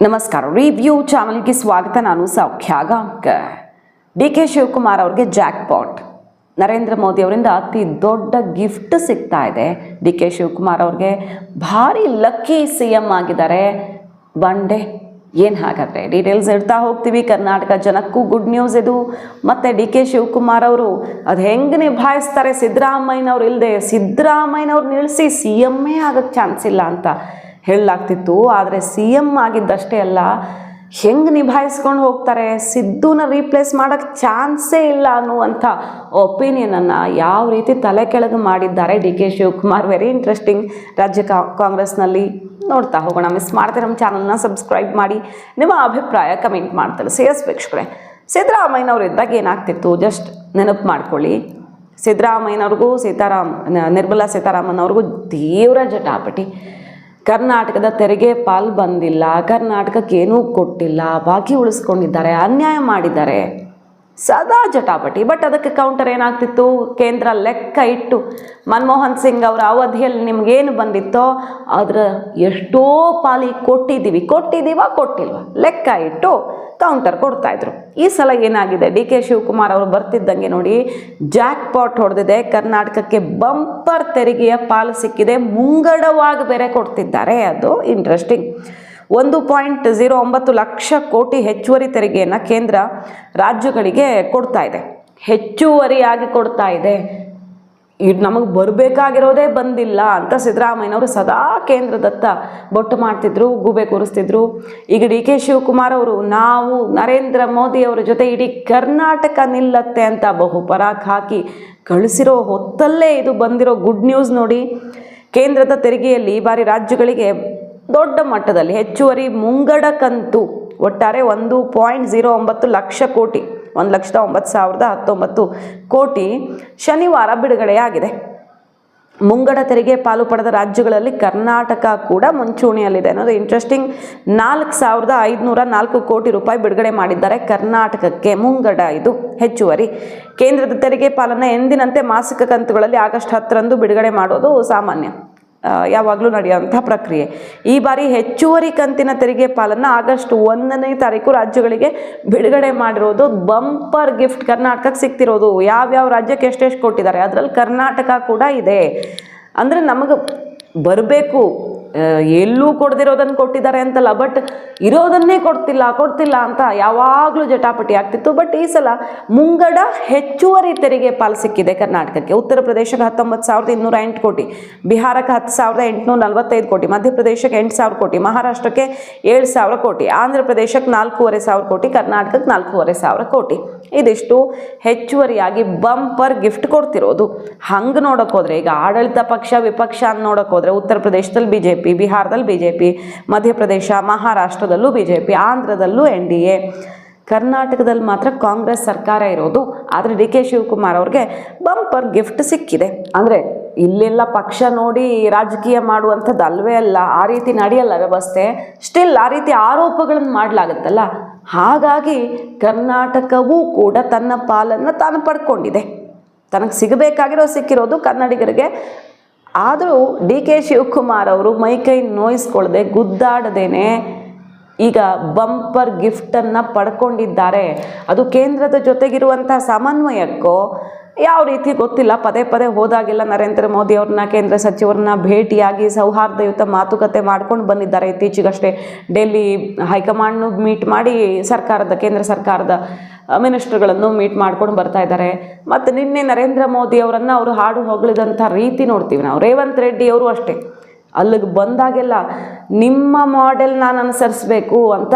ನಮಸ್ಕಾರ. ರಿವ್ಯೂ ಚಾನಲ್ಗೆ ಸ್ವಾಗತ. ನಾನು ಸೌಖ್ಯ ಗಾಂವ್ಕರ್. ಡಿ.ಕೆ. ಶಿವಕುಮಾರ್ ಅವ್ರಿಗೆ ಜಾಕ್ಪಾಟ್. ನರೇಂದ್ರ ಮೋದಿ ಅವರಿಂದ ಅತಿ ದೊಡ್ಡ ಗಿಫ್ಟ್ ಸಿಗ್ತಾ ಇದೆ. ಡಿ.ಕೆ. ಶಿವಕುಮಾರ್ ಅವ್ರಿಗೆ ಭಾರಿ ಲಕ್ಕಿ CM ಆಗಿದ್ದಾರೆ. ಒನ್ ಡೇ ಏನು ಹಾಗಾದರೆ ಡೀಟೇಲ್ಸ್ ಇಡ್ತಾ ಹೋಗ್ತೀವಿ. ಕರ್ನಾಟಕ ಜನಕ್ಕೂ ಗುಡ್ ನ್ಯೂಸ್ ಇದು. ಮತ್ತು ಡಿ.ಕೆ. ಶಿವಕುಮಾರ್ ಅವರು ಅದು ಹೆಂಗೆ ನಿಭಾಯಿಸ್ತಾರೆ, ಸಿದ್ದರಾಮಯ್ಯನವ್ರು ಇಲ್ಲದೆ ಸಿದ್ದರಾಮಯ್ಯನವ್ರು ನಿಲ್ಲಿಸಿ CM ಆಗೋಕ್ಕೆ ಚಾನ್ಸ್ ಇಲ್ಲ ಅಂತ ಹೇಳಲಾಗ್ತಿತ್ತು. ಆದರೆ CM ಆಗಿದ್ದಷ್ಟೇ ಅಲ್ಲ, ಹೆಂಗೆ ನಿಭಾಯಿಸ್ಕೊಂಡು ಹೋಗ್ತಾರೆ, ಸಿದ್ದುನ ರೀಪ್ಲೇಸ್ ಮಾಡೋಕ್ಕೆ ಚಾನ್ಸೇ ಇಲ್ಲ ಅನ್ನುವಂಥ ಒಪಿನಿಯನನ್ನು ಯಾವ ರೀತಿ ತಲೆ ಕೆಳಗೆ ಮಾಡಿದ್ದಾರೆ ಡಿ.ಕೆ. ಶಿವಕುಮಾರ್. Very interesting. ರಾಜ್ಯ ಕಾಂಗ್ರೆಸ್ನಲ್ಲಿ ನೋಡ್ತಾ ಹೋಗೋಣ. ಮಿಸ್ ಮಾಡ್ತಾರೆ ನಮ್ಮ ಚಾನಲ್ನ ಸಬ್ಸ್ಕ್ರೈಬ್ ಮಾಡಿ, ನಿಮ್ಮ ಅಭಿಪ್ರಾಯ ಕಮೆಂಟ್ ಮಾಡ್ತಾರೆ. ಎಸ್ ವೀಕ್ಷಕರೇ, ಸಿದ್ದರಾಮಯ್ಯನವ್ರು ಇದ್ದಾಗ ಏನಾಗ್ತಿತ್ತು ಜಸ್ಟ್ ನೆನಪು ಮಾಡ್ಕೊಳ್ಳಿ. ಸಿದ್ದರಾಮಯ್ಯನವ್ರಿಗೂ ನಿರ್ಮಲಾ ಸೀತಾರಾಮನ್ ಅವ್ರಿಗೂ ತೀವ್ರ ಜಟಾಪಟಿ. ಕರ್ನಾಟಕದ ತೆರಿಗೆ ಪಾಲು ಬಂದಿಲ್ಲ, ಕರ್ನಾಟಕಕ್ಕೆ ಏನೂ ಕೊಟ್ಟಿಲ್ಲ, ಬಾಕಿ ಉಳಿಸ್ಕೊಂಡಿದ್ದಾರೆ, ಅನ್ಯಾಯ ಮಾಡಿದ್ದಾರೆ, ಸದಾ ಜಟಾಪಟಿ. ಬಟ್ ಅದಕ್ಕೆ ಕೌಂಟರ್ ಏನಾಗ್ತಿತ್ತು, ಕೇಂದ್ರ ಲೆಕ್ಕ ಇಟ್ಟು ಮನಮೋಹನ್ ಸಿಂಗ್ ಅವರ ಅವಧಿಯಲ್ಲಿ ನಿಮಗೇನು ಬಂದಿತ್ತೋ ಅದರ ಎಷ್ಟೋ ಪಾಲಿಗೆ ಕೊಟ್ಟಿಲ್ವ ಲೆಕ್ಕ ಇಟ್ಟು ಕೌಂಟರ್ ಕೊಡ್ತಾಯಿದ್ರು. ಈ ಸಲ ಏನಾಗಿದೆ, ಡಿ.ಕೆ. ಶಿವಕುಮಾರ್ ಅವರು ಬರ್ತಿದ್ದಂಗೆ ನೋಡಿ ಜಾಕ್ ಪಾಟ್ ಹೊಡೆದಿದೆ. ಕರ್ನಾಟಕಕ್ಕೆ ಬಂಪರ್ ತೆರಿಗೆಯ ಪಾಲು ಸಿಕ್ಕಿದೆ. ಮುಂಗಡವಾಗಿ ಬೇರೆ ಕೊಡ್ತಿದ್ದಾರೆ. ಅದು ಇಂಟ್ರೆಸ್ಟಿಂಗ್. 1.09 ಲಕ್ಷ ಕೋಟಿ ಹೆಚ್ಚುವರಿ ತೆರಿಗೆಯನ್ನು ಕೇಂದ್ರ ರಾಜ್ಯಗಳಿಗೆ ಕೊಡ್ತಾ ಇದೆ. ಹೆಚ್ಚುವರಿಯಾಗಿ ಕೊಡ್ತಾ ಇದೆ. ಇದು ನಮಗೆ ಬರಬೇಕಾಗಿರೋದೇ ಬಂದಿಲ್ಲ ಅಂತ ಸಿದ್ದರಾಮಯ್ಯನವರು ಸದಾ ಕೇಂದ್ರದತ್ತ ಬೊಟ್ಟು ಮಾಡ್ತಿದ್ರು, ಗೂಬೆ ಕೂರಿಸ್ತಿದ್ರು. ಈಗ ಡಿ.ಕೆ. ಶಿವಕುಮಾರ್ ಅವರು ನಾವು ನರೇಂದ್ರ ಮೋದಿ ಅವರ ಜೊತೆ ಇಡೀ ಕರ್ನಾಟಕ ನಿಲ್ಲತ್ತೆ ಅಂತ ಬಹುಪರಾಕ್ ಹಾಕಿ ಕಳಿಸಿರೋ ಹೊತ್ತಲ್ಲೇ ಇದು ಬಂದಿರೋ ಗುಡ್ ನ್ಯೂಸ್ ನೋಡಿ. ಕೇಂದ್ರದ ತೆರಿಗೆಯಲ್ಲಿ ಈ ಬಾರಿ ರಾಜ್ಯಗಳಿಗೆ ದೊಡ್ಡ ಮಟ್ಟದಲ್ಲಿ ಹೆಚ್ಚುವರಿ ಮುಂಗಡ ಕಂತು ಒಟ್ಟಾರೆ 1.09 ಲಕ್ಷ ಕೋಟಿ, 1,09,019 ಕೋಟಿ ಶನಿವಾರ ಬಿಡುಗಡೆಯಾಗಿದೆ. ಮುಂಗಡ ತೆರಿಗೆ ಪಾಲು ಪಡೆದ ರಾಜ್ಯಗಳಲ್ಲಿ ಕರ್ನಾಟಕ ಕೂಡ ಮುಂಚೂಣಿಯಲ್ಲಿದೆ ಅನ್ನೋದು ಇಂಟ್ರೆಸ್ಟಿಂಗ್. 4,504 ಕೋಟಿ ರೂಪಾಯಿ ಬಿಡುಗಡೆ ಮಾಡಿದ್ದಾರೆ ಕರ್ನಾಟಕಕ್ಕೆ ಮುಂಗಡ. ಇದು ಹೆಚ್ಚುವರಿ. ಕೇಂದ್ರದ ತೆರಿಗೆ ಪಾಲನ್ನು ಎಂದಿನಂತೆ ಮಾಸಿಕ ಕಂತುಗಳಲ್ಲಿ ಆಗಸ್ಟ್ 10ರಂದು ಬಿಡುಗಡೆ ಮಾಡೋದು ಸಾಮಾನ್ಯ, ಯಾವಾಗಲೂ ನಡೆಯುವಂಥ ಪ್ರಕ್ರಿಯೆ. ಈ ಬಾರಿ ಹೆಚ್ಚುವರಿ ಕಂತಿನ ತೆರಿಗೆ ಪಾಲನ್ನು ಆಗಸ್ಟ್ 1ನೇ ತಾರೀಕು ರಾಜ್ಯಗಳಿಗೆ ಬಿಡುಗಡೆ ಮಾಡಿರೋದು ಬಂಪರ್ ಗಿಫ್ಟ್ ಕರ್ನಾಟಕಕ್ಕೆ ಸಿಗ್ತಿರೋದು. ಯಾವ್ಯಾವ ರಾಜ್ಯಕ್ಕೆ ಎಷ್ಟೆಷ್ಟು ಕೊಟ್ಟಿದ್ದಾರೆ ಅದರಲ್ಲಿ ಕರ್ನಾಟಕ ಕೂಡ ಇದೆ. ಅಂದರೆ ನಮಗೆ ಬರಬೇಕು, ಎಲ್ಲೂ ಕೊಡದಿರೋದನ್ನು ಕೊಟ್ಟಿದ್ದಾರೆ ಅಂತಲ್ಲ, ಬಟ್ ಇರೋದನ್ನೇ ಕೊಡ್ತಿಲ್ಲ ಅಂತ ಯಾವಾಗಲೂ ಜಟಾಪಟಿ ಆಗ್ತಿತ್ತು. ಬಟ್ ಈ ಸಲ ಮುಂಗಡ ಹೆಚ್ಚುವರಿ ತೆರಿಗೆ ಪಾಲು ಸಿಕ್ಕಿದೆ ಕರ್ನಾಟಕಕ್ಕೆ. ಉತ್ತರ ಪ್ರದೇಶಕ್ಕೆ 19,208 ಕೋಟಿ, ಬಿಹಾರಕ್ಕೆ 10,845 ಕೋಟಿ, ಮಧ್ಯಪ್ರದೇಶಕ್ಕೆ 8,000 ಕೋಟಿ, ಮಹಾರಾಷ್ಟ್ರಕ್ಕೆ 7,000 ಕೋಟಿ, ಆಂಧ್ರ ಪ್ರದೇಶಕ್ಕೆ 4,500 ಕೋಟಿ, ಕರ್ನಾಟಕಕ್ಕೆ 4,500 ಕೋಟಿ. ಇದಿಷ್ಟು ಹೆಚ್ಚುವರಿಯಾಗಿ ಬಂಪರ್ ಗಿಫ್ಟ್ ಕೊಡ್ತಿರೋದು. ಹಂಗೆ ನೋಡೋಕೆ ಹೋದರೆ ಈಗ ಆಡಳಿತ ಪಕ್ಷ ವಿಪಕ್ಷ ಅಂತ ನೋಡೋಕೆ ಹೋದರೆ ಉತ್ತರ ಪ್ರದೇಶದಲ್ಲಿ BJP, ಬಿಹಾರದಲ್ಲಿ BJP, ಮಧ್ಯಪ್ರದೇಶ ಮಹಾರಾಷ್ಟ್ರದಲ್ಲೂ BJP, ಆಂಧ್ರದಲ್ಲೂ NDA, ಕರ್ನಾಟಕದಲ್ಲಿ ಮಾತ್ರ ಕಾಂಗ್ರೆಸ್ ಸರ್ಕಾರ ಇರೋದು. ಆದರೆ ಡಿ.ಕೆ. ಶಿವಕುಮಾರ್ ಅವ್ರಿಗೆ ಬಂಪರ್ ಗಿಫ್ಟ್ ಸಿಕ್ಕಿದೆ. ಅಂದರೆ ಇಲ್ಲೆಲ್ಲ ಪಕ್ಷ ನೋಡಿ ರಾಜಕೀಯ ಮಾಡುವಂಥದ್ದು ಅಲ್ವೇ ಅಲ್ಲ, ಆ ರೀತಿ ನಡೆಯಲ್ಲ ವ್ಯವಸ್ಥೆ. ಸ್ಟಿಲ್ ಆ ರೀತಿ ಆರೋಪಗಳನ್ನು ಮಾಡಲಾಗುತ್ತಲ್ಲ, ಹಾಗಾಗಿ ಕರ್ನಾಟಕವೂ ಕೂಡ ತನ್ನ ಪಾಲನ್ನು ತಾನು ಪಡ್ಕೊಂಡಿದೆ. ತನಗೆ ಸಿಕ್ಕಿರೋದು ಕನ್ನಡಿಗರಿಗೆ. ಆದರೂ ಡಿ.ಕೆ. ಶಿವಕುಮಾರ್ ಅವರು ಮೈಕೈ ನೋಯಿಸ್ಕೊಳ್ಳದೆ ಗುದ್ದಾಡದೇನೆ ಈಗ ಬಂಪರ್ ಗಿಫ್ಟನ್ನು ಪಡ್ಕೊಂಡಿದ್ದಾರೆ. ಅದು ಕೇಂದ್ರದ ಜೊತೆಗಿರುವಂಥ ಸಮನ್ವಯಕ್ಕೋ ಯಾವ ರೀತಿ ಗೊತ್ತಿಲ್ಲ. ಪದೇ ಹೋದಾಗೆಲ್ಲ ನರೇಂದ್ರ ಮೋದಿ ಅವ್ರನ್ನ, ಕೇಂದ್ರ ಸಚಿವರನ್ನ ಭೇಟಿಯಾಗಿ ಸೌಹಾರ್ದಯುತ ಮಾತುಕತೆ ಮಾಡ್ಕೊಂಡು ಬಂದಿದ್ದಾರೆ. ಇತ್ತೀಚೆಗಷ್ಟೇ ಡೆಲ್ಲಿ ಹೈಕಮಾಂಡ್ನು ಮೀಟ್ ಮಾಡಿ ಕೇಂದ್ರ ಸರ್ಕಾರದ ಮಿನಿಸ್ಟರ್ಗಳನ್ನು ಮೀಟ್ ಮಾಡ್ಕೊಂಡು ಬರ್ತಾ ಇದ್ದಾರೆ. ಮತ್ತು ನಿನ್ನೆ ನರೇಂದ್ರ ಮೋದಿ ಅವರನ್ನು ಅವರು ಹಾಡು ಹೊಗಳಿದಂಥ ರೀತಿ ನೋಡ್ತೀವಿ ನಾವು. ರೇವಂತ್ ರೆಡ್ಡಿ ಅವರು ಅಷ್ಟೇ, ಅಲ್ಲಿಗೆ ಬಂದಾಗೆಲ್ಲ ನಿಮ್ಮ ಮಾಡೆಲ್ ನಾನು ಅನುಸರಿಸಬೇಕು ಅಂತ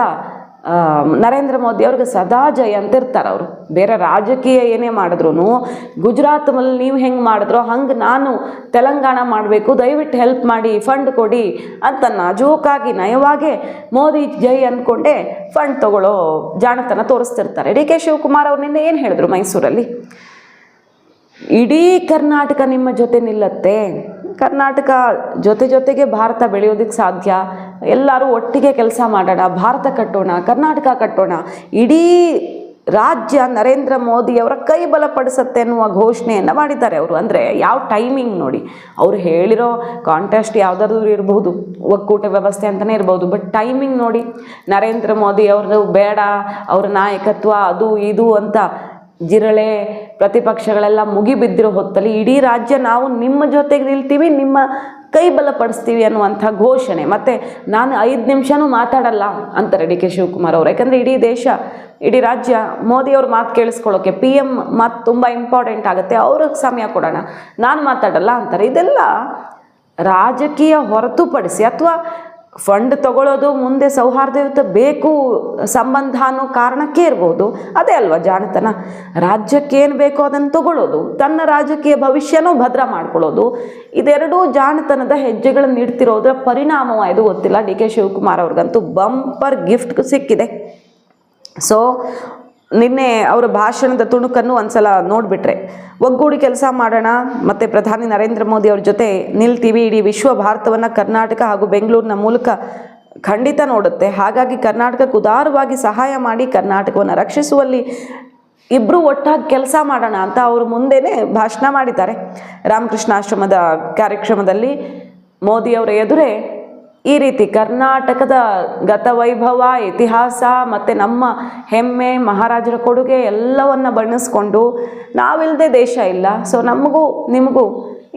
ನರೇಂದ್ರ ಮೋದಿ ಅವ್ರಿಗೆ ಸದಾ ಜಯ ಅಂತಿರ್ತಾರೆ ಅವರು. ಬೇರೆ ರಾಜಕೀಯ ಏನೇ ಮಾಡಿದ್ರು, ಗುಜರಾತ್ನಲ್ಲಿ ನೀವು ಹೆಂಗೆ ಮಾಡಿದ್ರೋ ಹಂಗೆ ನಾನು ತೆಲಂಗಾಣ ಮಾಡಬೇಕು, ದಯವಿಟ್ಟು ಹೆಲ್ಪ್ ಮಾಡಿ, ಫಂಡ್ ಕೊಡಿ ಅಂತ ನಾಜೂಕಾಗಿ ನಯವಾಗೇ ಮೋದಿ ಜೈ ಅಂದ್ಕೊಂಡೆ ಫಂಡ್ ತಗೊಳ್ಳೋ ಜಾಣತನ ತೋರಿಸ್ತಿರ್ತಾರೆ. ಡಿ.ಕೆ. ಶಿವಕುಮಾರ್ ಅವ್ರು ನಿನ್ನೆ ಏನು ಹೇಳಿದ್ರು ಮೈಸೂರಲ್ಲಿ, ಇಡೀ ಕರ್ನಾಟಕ ನಿಮ್ಮ ಜೊತೆ ನಿಲ್ಲತ್ತೆ, ಕರ್ನಾಟಕ ಜೊತೆಗೆ ಭಾರತ ಬೆಳೆಯೋದಕ್ಕೆ ಸಾಧ್ಯ, ಎಲ್ಲರೂ ಒಟ್ಟಿಗೆ ಕೆಲಸ ಮಾಡೋಣ, ಭಾರತ ಕಟ್ಟೋಣ, ಕರ್ನಾಟಕ ಕಟ್ಟೋಣ, ಇಡೀ ರಾಜ್ಯ ನರೇಂದ್ರ ಮೋದಿಯವರ ಕೈ ಬಲಪಡಿಸುತ್ತೆ ಅನ್ನುವ ಘೋಷಣೆಯನ್ನು ಮಾಡಿದ್ದಾರೆ ಅವರು. ಅಂದರೆ ಯಾವ ಟೈಮಿಂಗ್ ನೋಡಿ, ಅವರು ಹೇಳಿರೋ ಕಾಂಟೆಸ್ಟ್ ಯಾವುದಾದ್ರೂ ಇರ್ಬೋದು, ಒಕ್ಕೂಟ ವ್ಯವಸ್ಥೆ ಅಂತಲೇ ಇರ್ಬೋದು, ಬಟ್ ಟೈಮಿಂಗ್ ನೋಡಿ, ನರೇಂದ್ರ ಮೋದಿ ಅವರು ಬೇಡ, ಅವರ ನಾಯಕತ್ವ ಅದು ಇದು ಅಂತ ಜಿರಳೆ ಪ್ರತಿಪಕ್ಷಗಳೆಲ್ಲ ಮುಗಿಬಿದ್ದಿರೋ ಹೊತ್ತಲ್ಲಿ ಇಡೀ ರಾಜ್ಯ ನಾವು ನಿಮ್ಮ ಜೊತೆಗೆ ನಿಲ್ತೀವಿ, ನಿಮ್ಮ ಕೈ ಬಲಪಡಿಸ್ತೀವಿ ಅನ್ನುವಂಥ ಘೋಷಣೆ. ಮತ್ತು ನಾನು 5 ನಿಮಿಷನೂ ಮಾತಾಡಲ್ಲ ಅಂತಾರೆ ಡಿ ಕೆ ಶಿವಕುಮಾರ್ ಅವರು. ಯಾಕಂದರೆ ಇಡೀ ದೇಶ, ಇಡೀ ರಾಜ್ಯ ಮೋದಿಯವ್ರ ಮಾತು ಕೇಳಿಸ್ಕೊಳ್ಳೋಕ್ಕೆ PM ಮಾತು ತುಂಬ ಇಂಪಾರ್ಟೆಂಟ್ ಆಗುತ್ತೆ, ಅವ್ರಿಗೆ ಸಮಯ ಕೊಡೋಣ, ನಾನು ಮಾತಾಡಲ್ಲ ಅಂತಾರೆ. ಇದೆಲ್ಲ ರಾಜಕೀಯ ಹೊರತುಪಡಿಸಿ ಅಥವಾ ಫಂಡ್ ತಗೊಳ್ಳೋದು, ಮುಂದೆ ಸೌಹಾರ್ದಯುತ ಬೇಕು ಸಂಬಂಧ ಅನ್ನೋ ಕಾರಣಕ್ಕೆ ಇರ್ಬೋದು. ಅದೇ ಅಲ್ವಾ ಜಾಣತನ. ರಾಜ್ಯಕ್ಕೆ ಏನು ಬೇಕೋ ಅದನ್ನು ತಗೊಳ್ಳೋದು, ತನ್ನ ರಾಜಕೀಯ ಭವಿಷ್ಯನೂ ಭದ್ರ ಮಾಡ್ಕೊಳ್ಳೋದು, ಇದೆರಡೂ ಜಾಣತನದ ಹೆಜ್ಜೆಗಳನ್ನು ಇಡ್ತಿರೋದ್ರ ಪರಿಣಾಮವಾಯಿತು ಗೊತ್ತಿಲ್ಲ. ಡಿ ಕೆ ಶಿವಕುಮಾರ್ ಅವ್ರಿಗಂತೂ ಬಂಪರ್ ಗಿಫ್ಟ್ ಸಿಕ್ಕಿದೆ. ಸೊ ನಿನ್ನೆ ಅವರ ಭಾಷಣದ ತುಣುಕನ್ನು ಒಂದ್ಸಲ ನೋಡಿಬಿಟ್ರೆ, ಒಗ್ಗೂಡಿ ಕೆಲಸ ಮಾಡೋಣ ಮತ್ತು ಪ್ರಧಾನಿ ನರೇಂದ್ರ ಮೋದಿ ಅವ್ರ ಜೊತೆ ನಿಲ್ತೀವಿ, ಇಡೀ ವಿಶ್ವ ಭಾರತವನ್ನು ಕರ್ನಾಟಕ ಹಾಗೂ ಬೆಂಗಳೂರಿನ ಮೂಲಕ ಖಂಡಿತ ನೋಡುತ್ತೆ, ಹಾಗಾಗಿ ಕರ್ನಾಟಕಕ್ಕೆ ಉದಾರವಾಗಿ ಸಹಾಯ ಮಾಡಿ ಕರ್ನಾಟಕವನ್ನು ರಕ್ಷಿಸುವಲ್ಲಿ ಇಬ್ಬರು ಒಟ್ಟಾಗಿ ಕೆಲಸ ಮಾಡೋಣ ಅಂತ ಅವರು ಮುಂದೆನೇ ಭಾಷಣ ಮಾಡಿದ್ದಾರೆ. ರಾಮಕೃಷ್ಣಾಶ್ರಮದ ಕಾರ್ಯಕ್ರಮದಲ್ಲಿ ಮೋದಿಯವರ ಎದುರೇ ಈ ರೀತಿ ಕರ್ನಾಟಕದ ಗತವೈಭವ, ಇತಿಹಾಸ ಮತ್ತು ನಮ್ಮ ಹೆಮ್ಮೆ, ಮಹಾರಾಜರ ಕೊಡುಗೆ ಎಲ್ಲವನ್ನು ಬಣ್ಣಿಸ್ಕೊಂಡು ನಾವಿಲ್ಲದೆ ದೇಶ ಇಲ್ಲ, ಸೊ ನಮಗೂ ನಿಮಗೂ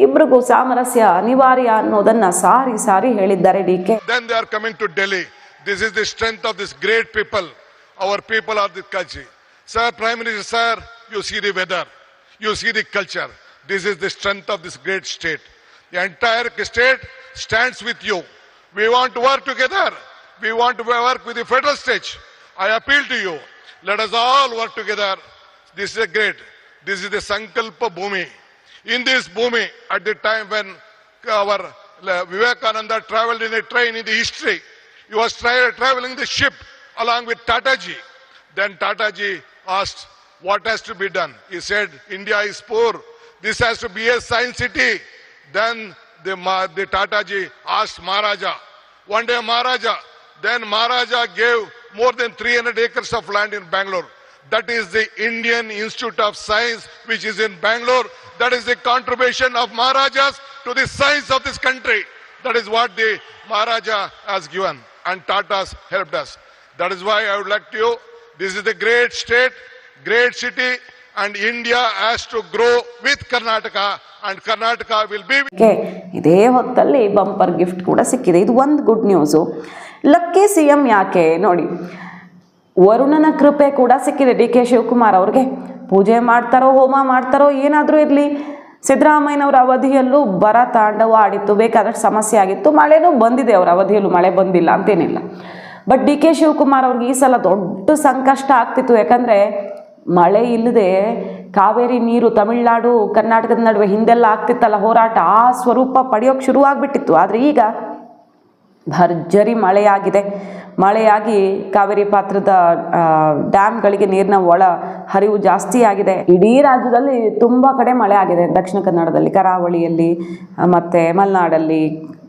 ಇಬ್ರಿಗೂ ಸಾಮರಸ್ಯ ಅನಿವಾರ್ಯ ಅನ್ನೋದನ್ನು ಸಾರಿ ಸಾರಿ ಹೇಳಿದ್ದಾರೆ D K. Then they are coming to Delhi. This is the strength of this great people. Our people are the country. Sir, Prime Minister, sir, you see the weather, you see the culture. This is the strength of this great state. The entire state stands with you. We want to work together. We want to work with the federal state. I appeal to you. Let us all work together. This is a great. This is the Sankalpa Bhumi. In this Bhumi, at the time when our Vivekananda traveled in a train in the history, he was traveling the ship along with Tataji. Then Tataji asked, what has to be done? He said, India is poor. This has to be a science city. Then the Tataji asked Maharaja. One day Maharaja gave more than 300 acres of land in Bangalore. That is the Indian Institute of Science, which is in Bangalore. That is the contribution of Maharajas to the science of this country. That is what the Maharaja has given, and Tatas helped us. That is why I would like to, this is the great state, great city, and India has to grow with Karnataka, and Karnataka will be. ಇದೇ ಹೊತ್ತಲ್ಲಿ bumper gift ಕೂಡ ಸಿಕ್ಕಿದೆ. ಇದು ಒಂದು good news. Lucky CM ಯಾಕೆ ನೋಡಿ, ವರುಣನ ಕೃಪೆ ಕೂಡ ಸಿಕ್ಕಿದೆ ಡಿ ಕೆ ಶಿವಕುಮಾರ್ ಅವ್ರಿಗೆ. ಪೂಜೆ ಮಾಡ್ತಾರೋ, ಹೋಮ ಮಾಡ್ತಾರೋ, ಏನಾದರೂ ಇರಲಿ, ಸಿದ್ದರಾಮಯ್ಯನವರ ಅವಧಿಯಲ್ಲೂ ಬರ ತಾಂಡವ ಆಡಿತ್ತು, ಬೇಕಾದಷ್ಟು ಸಮಸ್ಯೆ ಆಗಿತ್ತು, ಮಳೆನೂ ಬಂದಿದೆ, ಅವರ ಅವಧಿಯಲ್ಲೂ ಮಳೆ ಬಂದಿಲ್ಲ ಅಂತೇನಿಲ್ಲ. ಬಟ್ ಡಿ ಕೆ ಶಿವಕುಮಾರ್ ಅವ್ರಿಗೆ ಈ ಸಲ ದೊಡ್ಡ ಸಂಕಷ್ಟ ಆಗ್ತಿತ್ತು. ಯಾಕಂದರೆ ಮಳೆ ಇಲ್ಲದೆ ಕಾವೇರಿ ನೀರು ತಮಿಳುನಾಡು ಕರ್ನಾಟಕದ ನಡುವೆ ಹಿಂದೆಲ್ಲ ಆಗ್ತಿತ್ತಲ್ಲ ಹೋರಾಟ, ಆ ಸ್ವರೂಪ ಪಡೆಯೋಕ್ಕೆ ಶುರುವಾಗ್ಬಿಟ್ಟಿತ್ತು. ಆದರೆ ಈಗ ಭರ್ಜರಿ ಮಳೆಯಾಗಿ ಕಾವೇರಿ ಪಾತ್ರದ ಡ್ಯಾಮ್ಗಳಿಗೆ ನೀರಿನ ಒಳ ಹರಿವು ಜಾಸ್ತಿ ಆಗಿದೆ. ಇಡೀ ರಾಜ್ಯದಲ್ಲಿ ತುಂಬ ಕಡೆ ಮಳೆ ಆಗಿದೆ. ದಕ್ಷಿಣ ಕನ್ನಡದಲ್ಲಿ, ಕರಾವಳಿಯಲ್ಲಿ ಮತ್ತು ಮಲೆನಾಡಲ್ಲಿ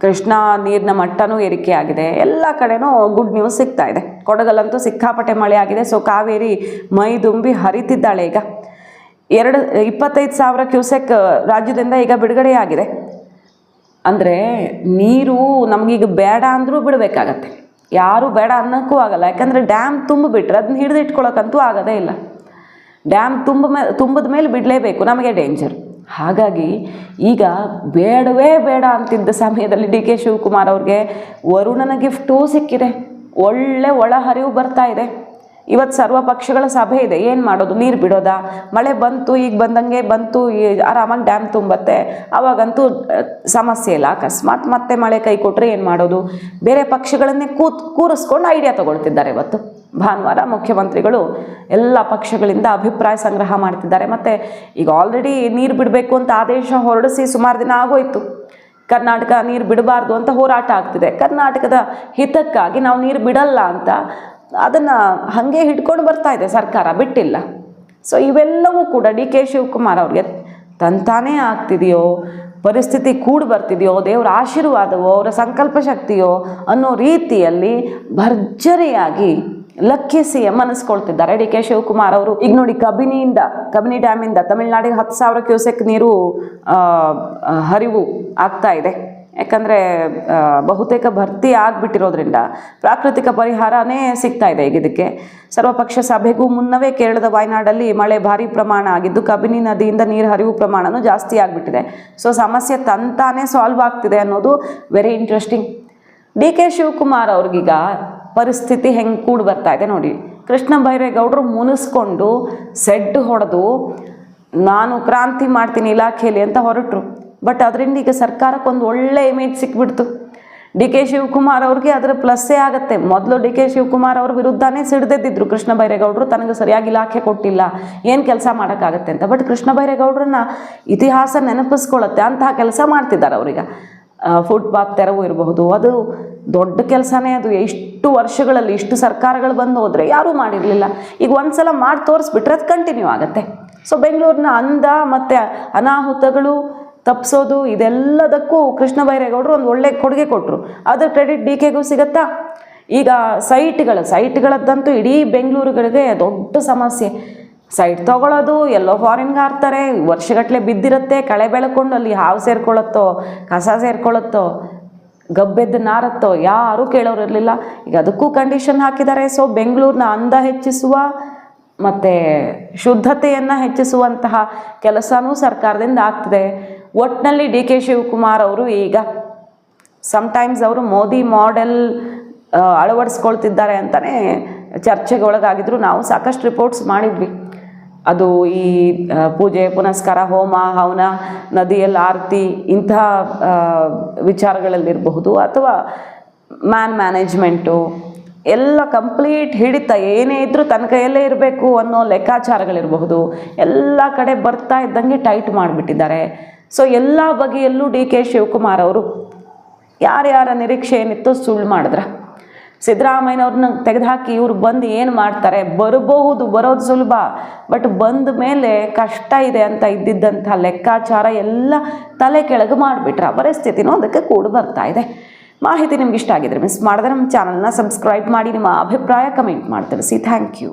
ಕೃಷ್ಣಾ ನೀರಿನ ಮಟ್ಟನೂ ಏರಿಕೆ ಆಗಿದೆ. ಎಲ್ಲ ಕಡೆನೂ ಗುಡ್ ನ್ಯೂಸ್ ಸಿಗ್ತಾ ಇದೆ. ಕೊಡಗಲ್ಲಂತೂ ಸಿಕ್ಕಾಪಟ್ಟೆ ಮಳೆ ಆಗಿದೆ. ಸೊ ಕಾವೇರಿ ಮೈ ತುಂಬಿ ಹರಿತಿದ್ದಾಳೆ. ಈಗ 25,000 ಕ್ಯೂಸೆಕ್ ರಾಜ್ಯದಿಂದ ಈಗ ಬಿಡುಗಡೆಯಾಗಿದೆ. ಅಂದರೆ ನೀರು ನಮಗೀಗ ಬೇಡ ಅಂದರೂ ಬಿಡಬೇಕಾಗತ್ತೆ. ಯಾರೂ ಬೇಡ ಅನ್ನೋಕ್ಕೂ ಆಗಲ್ಲ. ಯಾಕಂದರೆ ಡ್ಯಾಮ್ ತುಂಬಿಬಿಟ್ರೆ ಅದನ್ನ ಹಿಡಿದಿಟ್ಕೊಳ್ಳೋಕ್ಕಂತೂ ಆಗೋದೇ ಇಲ್ಲ. ಡ್ಯಾಮ್ ತುಂಬಿದ ಮೇಲೆ ಬಿಡಲೇಬೇಕು, ನಮಗೆ ಡೇಂಜರ್. ಹಾಗಾಗಿ ಈಗ ಬೇಡವೇ ಬೇಡ ಅಂತಿದ್ದ ಸಮಯದಲ್ಲಿ ಡಿ ಕೆ ಶಿವಕುಮಾರ್ ಅವ್ರಿಗೆ ವರುಣನ ಗಿಫ್ಟೂ ಸಿಕ್ಕಿದೆ. ಒಳ್ಳೆ ಒಳಹರಿವು ಬರ್ತಾ ಇದೆ. ಇವತ್ತು ಸರ್ವ ಪಕ್ಷಗಳ ಸಭೆ ಇದೆ. ಏನು ಮಾಡೋದು, ನೀರು ಬಿಡೋದಾ? ಮಳೆ ಬಂತು, ಈಗ ಬಂದಂಗೆ ಬಂತು, ಆರಾಮಾಗಿ ಡ್ಯಾಮ್ ತುಂಬತ್ತೆ, ಆವಾಗಂತೂ ಸಮಸ್ಯೆ ಇಲ್ಲ. ಅಕಸ್ಮಾತ್ ಮತ್ತೆ ಮಳೆ ಕೈ ಕೊಟ್ಟರೆ ಏನು ಮಾಡೋದು? ಬೇರೆ ಪಕ್ಷಗಳನ್ನೇ ಕೂರಿಸ್ಕೊಂಡು ಐಡಿಯಾ ತಗೊಳ್ತಿದ್ದಾರೆ. ಇವತ್ತು ಭಾನುವಾರ ಮುಖ್ಯಮಂತ್ರಿಗಳು ಎಲ್ಲ ಪಕ್ಷಗಳಿಂದ ಅಭಿಪ್ರಾಯ ಸಂಗ್ರಹ ಮಾಡ್ತಿದ್ದಾರೆ. ಮತ್ತು ಈಗ ಆಲ್ರೆಡಿ ನೀರು ಬಿಡಬೇಕು ಅಂತ ಆದೇಶ ಹೊರಡಿಸಿ ಸುಮಾರು ದಿನ ಆಗೋಯ್ತು. ಕರ್ನಾಟಕ ನೀರು ಬಿಡಬಾರ್ದು ಅಂತ ಹೋರಾಟ ಆಗ್ತಿದೆ. ಕರ್ನಾಟಕದ ಹಿತಕ್ಕಾಗಿ ನಾವು ನೀರು ಬಿಡಲ್ಲ ಅಂತ ಅದನ್ನು ಹಾಗೆ ಹಿಡ್ಕೊಂಡು ಬರ್ತಾ ಇದೆ ಸರ್ಕಾರ, ಬಿಟ್ಟಿಲ್ಲ. ಸೊ ಇವೆಲ್ಲವೂ ಕೂಡ ಡಿ ಕೆ ಶಿವಕುಮಾರ್ ಅವ್ರಿಗೆ ತಂತಾನೇ ಆಗ್ತಿದೆಯೋ, ಪರಿಸ್ಥಿತಿ ಕೂಡಿ ಬರ್ತಿದೆಯೋ, ದೇವರ ಆಶೀರ್ವಾದವೋ, ಅವರ ಸಂಕಲ್ಪ ಶಕ್ತಿಯೋ ಅನ್ನೋ ರೀತಿಯಲ್ಲಿ ಭರ್ಜರಿಯಾಗಿ ಲಕ್ಕಿ CM ಅನ್ನಿಸ್ಕೊಳ್ತಿದ್ದಾರೆ ಡಿ ಕೆ ಶಿವಕುಮಾರ್ ಅವರು. ಈಗ ನೋಡಿ, ಕಬಿನಿ ಡ್ಯಾಮಿಂದ ತಮಿಳ್ನಾಡಿಗೆ 10,000 ಕ್ಯೂಸೆಕ್ ನೀರು ಹರಿವು ಆಗ್ತಾ ಇದೆ. ಯಾಕಂದರೆ ಬಹುತೇಕ ಭರ್ತಿ ಆಗಿಬಿಟ್ಟಿರೋದ್ರಿಂದ ಪ್ರಾಕೃತಿಕ ಪರಿಹಾರನೇ ಸಿಗ್ತಾ ಇದೆ ಈಗ ಇದಕ್ಕೆ. ಸರ್ವಪಕ್ಷ ಸಭೆಗೂ ಮುನ್ನವೇ ಕೇರಳದ ವಾಯ್ನಾಡಲ್ಲಿ ಮಳೆ ಭಾರಿ ಪ್ರಮಾಣ ಆಗಿದ್ದು ಕಬಿನಿ ನದಿಯಿಂದ ನೀರು ಹರಿವು ಪ್ರಮಾಣನೂ ಜಾಸ್ತಿ ಆಗಿಬಿಟ್ಟಿದೆ. ಸೊ ಸಮಸ್ಯೆ ತಂತಾನೇ ಸಾಲ್ವ್ ಆಗ್ತಿದೆ ಅನ್ನೋದು ವೆರಿ ಇಂಟ್ರೆಸ್ಟಿಂಗ್. ಡಿ ಕೆ ಶಿವಕುಮಾರ್ ಅವ್ರಿಗೀಗ ಪರಿಸ್ಥಿತಿ ಹೆಂಗೆ ಕೂಡಿ ಬರ್ತಾ ಇದೆ ನೋಡಿ. ಕೃಷ್ಣ ಬೈರೇಗೌಡರು ಮುನಿಸ್ಕೊಂಡು ಸೆಡ್ ಹೊಡೆದು ನಾನು ಕ್ರಾಂತಿ ಮಾಡ್ತೀನಿ ಇಲಾಖೆಯಲ್ಲಿ ಅಂತ ಹೊರಟರು. ಬಟ್ ಅದರಿಂದ ಈಗ ಸರ್ಕಾರಕ್ಕೊಂದು ಒಳ್ಳೆ ಇಮೇಜ್ ಸಿಕ್ಬಿಡ್ತು. ಡಿ ಕೆ ಶಿವಕುಮಾರ್ ಅವ್ರಿಗೆ ಅದರ ಪ್ಲಸ್ಸೇ ಆಗುತ್ತೆ. ಮೊದಲು ಡಿ ಕೆ ಶಿವಕುಮಾರ್ ಅವ್ರ ವಿರುದ್ಧನೇ ಸಿಡ್ದೆದ್ದಿದ್ರು ಕೃಷ್ಣ ಬೈರೇಗೌಡರು, ತನಗೆ ಸರಿಯಾಗಿ ಇಲಾಖೆ ಕೊಟ್ಟಿಲ್ಲ, ಏನು ಕೆಲಸ ಮಾಡೋಕ್ಕಾಗತ್ತೆ ಅಂತ. ಬಟ್ ಕೃಷ್ಣ ಬೈರೇಗೌಡರನ್ನ ಇತಿಹಾಸ ನೆನಪಿಸ್ಕೊಳ್ಳುತ್ತೆ, ಅಂತಹ ಕೆಲಸ ಮಾಡ್ತಿದ್ದಾರೆ ಅವ್ರೀಗ. ಫುಟ್ಪಾತ್ ತೆರವು ಇರಬಹುದು, ಅದು ದೊಡ್ಡ ಕೆಲಸನೇ. ಅದು ಎಷ್ಟು ವರ್ಷಗಳಲ್ಲಿ ಇಷ್ಟು ಸರ್ಕಾರಗಳು ಬಂದು ಹೋದರೆ ಯಾರೂ ಮಾಡಿರಲಿಲ್ಲ. ಈಗ ಒಂದ್ಸಲ ಮಾಡಿ ತೋರಿಸ್ಬಿಟ್ರೆ ಅದು ಕಂಟಿನ್ಯೂ ಆಗುತ್ತೆ. ಸೊ ಬೆಂಗಳೂರಿನ ಅಂದ ಮತ್ತು ಅನಾಹುತಗಳು ತಪ್ಪಿಸೋದು ಇದೆಲ್ಲದಕ್ಕೂ ಕೃಷ್ಣ ಬೈರೇಗೌಡರು ಒಂದು ಒಳ್ಳೆ ಕೊಡುಗೆ ಕೊಟ್ಟರು. ಅದ್ರ ಕ್ರೆಡಿಟ್ ಡಿ ಕೆಗೂ ಸಿಗುತ್ತಾ? ಈಗ ಸೈಟ್ಗಳದ್ದಂತೂ ಇಡೀ ಬೆಂಗಳೂರುಗಳಿಗೆ ದೊಡ್ಡ ಸಮಸ್ಯೆ. ಸೈಟ್ ತೊಗೊಳೋದು, ಎಲ್ಲೋ ಫಾರಿನ್ಗೆ ಹಾರ್ತಾರೆ, ವರ್ಷಗಟ್ಟಲೆ ಬಿದ್ದಿರುತ್ತೆ, ಕಳೆ ಬೆಳ್ಕೊಂಡು ಅಲ್ಲಿ ಹಾವು ಸೇರ್ಕೊಳ್ಳುತ್ತೋ, ಕಸ ಸೇರ್ಕೊಳ್ಳುತ್ತೋ, ಗಬ್ಬೆದ್ದು ನಾರತ್ತೋ ಯಾರೂ ಕೇಳೋರಿರಲಿಲ್ಲ. ಈಗ ಅದಕ್ಕೂ ಕಂಡೀಷನ್ ಹಾಕಿದ್ದಾರೆ. ಸೊ ಬೆಂಗಳೂರಿನ ಅಂದ ಹೆಚ್ಚಿಸುವ ಮತ್ತು ಶುದ್ಧತೆಯನ್ನು ಹೆಚ್ಚಿಸುವಂತಹ ಕೆಲಸನೂ ಸರ್ಕಾರದಿಂದ ಆಗ್ತಿದೆ. ಒಟ್ಟಿನಲ್ಲಿ ಡಿ ಕೆ ಶಿವಕುಮಾರ್ ಅವರು ಈಗ ಸಮ್ಟೈಮ್ಸ್ ಅವರು ಮೋದಿ ಮಾಡೆಲ್ ಅಳವಡಿಸ್ಕೊಳ್ತಿದ್ದಾರೆ ಅಂತಲೇ ಚರ್ಚೆಗೆ ಒಳಗಾಗಿದ್ರು. ನಾವು ಸಾಕಷ್ಟು ರಿಪೋರ್ಟ್ಸ್ ಮಾಡಿದ್ವಿ. ಅದು ಈ ಪೂಜೆ ಪುನಸ್ಕಾರ, ಹೋಮ ಹವನ, ನದಿಯಲ್ಲಿ ಆರತಿ, ಇಂಥ ವಿಚಾರಗಳಲ್ಲಿರಬಹುದು, ಅಥವಾ ಮ್ಯಾನೇಜ್ಮೆಂಟು ಎಲ್ಲ ಕಂಪ್ಲೀಟ್ ಹಿಡಿತ ಏನೇ ಇದ್ದರೂ ತನ್ನ ಕೈಯಲ್ಲೇ ಇರಬೇಕು ಅನ್ನೋ ಲೆಕ್ಕಾಚಾರಗಳಿರಬಹುದು. ಎಲ್ಲ ಕಡೆ ಬರ್ತಾ ಇದ್ದಂಗೆ ಟೈಟ್ ಮಾಡಿಬಿಟ್ಟಿದ್ದಾರೆ. ಸೊ ಎಲ್ಲ ಬಗೆಯಲ್ಲೂ ಡಿ ಕೆ ಶಿವಕುಮಾರ್ ಅವರು ಯಾರ್ಯಾರ ನಿರೀಕ್ಷೆ ಏನಿತ್ತೋ ಸುಳ್ಳು ಮಾಡಿದ್ರ. ಸಿದ್ದರಾಮಯ್ಯನವ್ರನ್ನ ತೆಗೆದುಹಾಕಿ ಇವ್ರು ಬಂದು ಏನು ಮಾಡ್ತಾರೆ, ಬರೋದು ಸುಲಭ, ಬಟ್ ಬಂದ ಮೇಲೆ ಕಷ್ಟ ಇದೆ ಅಂತ ಇದ್ದಿದ್ದಂಥ ಲೆಕ್ಕಾಚಾರ ಎಲ್ಲ ತಲೆ ಕೆಳಗೆ ಮಾಡಿಬಿಟ್ರ ಪರಿಸ್ಥಿತಿನೂ ಅದಕ್ಕೆ ಕೂಡ ಬರ್ತಾ ಇದೆ. ಮಾಹಿತಿ ನಿಮ್ಗೆ ಇಷ್ಟ ಆಗಿದ್ರೆ ಮಿಸ್ ಮಾಡಿದ್ರೆ ನಮ್ಮ ಚಾನಲ್ನ ಸಬ್ಸ್ಕ್ರೈಬ್ ಮಾಡಿ, ನಿಮ್ಮ ಅಭಿಪ್ರಾಯ ಕಮೆಂಟ್ ಮಾಡಿ ತಿಳಿಸಿ. Thank you.